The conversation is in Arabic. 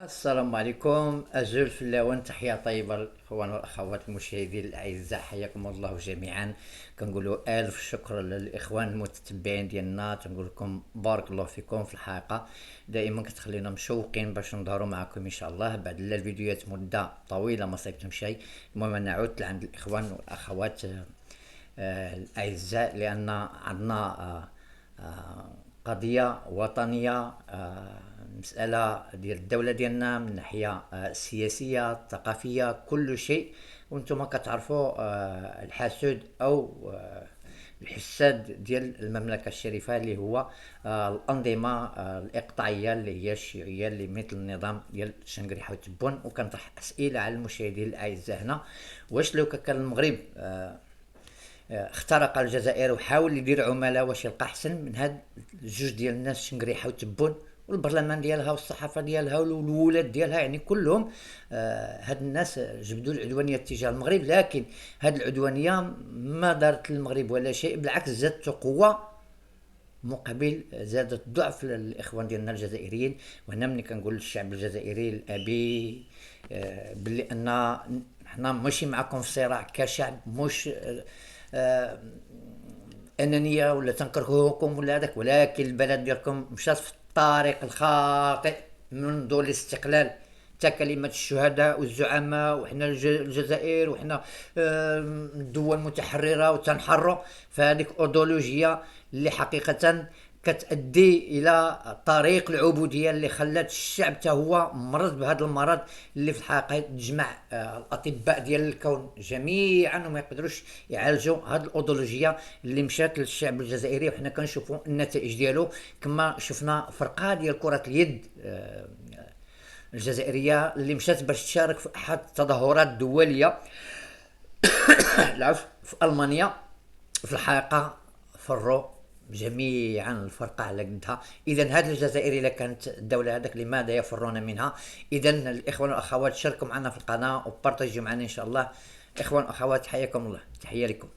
السلام عليكم أزول في اللون، تحية طيبة للإخوان والأخوات المشاهدين الأعزاء، حياكم الله جميعا. كنقولوا ألف شكر للإخوان المتتبعين ديالنا، تنقول لكم بارك الله فيكم. في الحقيقة دائما كتخلينا مشوقين باش نظهروا معكم إن شاء الله بعد الفيديوهات مدة طويلة ما صيبتهم شيء. المهم نعود لعند الإخوان والأخوات الأعزاء، لأن عندنا قضية وطنية، مسألة ديال الدولة ديالنا من الناحية السياسية الثقافية كل شيء. وانتم كتعرفوا الحاسود أو الحساد ديال المملكة الشريفة اللي هو الأنظمة الإقطاعية اللي هي الشيوعية اللي مثل النظام ديال شنقريحة وتبون. وكنطرح أسئلة على المشاهدين الأعزاء هنا: واش لو كان المغرب اخترق الجزائر وحاول يدير عملاء، واش يلقى احسن من هاد الجوج ديال الناس شنقريحه وتبون والبرلمان ديالها والصحافه ديالها والولاد ديالها، يعني كلهم هاد الناس جبدوا العدوانيه تجاه المغرب. لكن هاد العدوانيه ما دارت للمغرب ولا شيء، بالعكس زادت قوه مقابل زادت ضعف الاخوان ديالنا الجزائريين. وهنا ملي كنقول للشعب الجزائري الابي باللي ان حنا ماشي معكم في صراع كشعب، مش انانيه ولا تنكرهوكم ولا هذاك، ولكن البلد ديالكم مشات في الطريق الخاطئ منذ الاستقلال. حتى كلمة الشهداء والزعماء وحنا الجزائر وحنا دول متحررة وتنحروا، فهذيك أيديولوجية اللي حقيقة كتأدي الى طريق العبوديه اللي خلات الشعب حتى هو مرض بهذا المرض اللي في الحقيقه تجمع الاطباء ديال الكون جميعا وما يقدروش يعالجوا هذه الايديولوجيه اللي مشات للشعب الجزائري. وحنا كنشوفوا النتائج ديالو كما شفنا فرقه ديال كره اليد الجزائريه اللي مشات باش تشارك في احد التظاهرات الدوليه العفو في المانيا. في الحقيقه فروا جميعا الفرقة على قدها. اذا هذه الجزائر اذا كانت الدولة هذاك لماذا يفرون منها؟ اذا الاخوان والاخوات شاركوا معنا في القناة وبارطاجيو معنا ان شاء الله. اخوان واخوات حياكم الله، تحية لكم.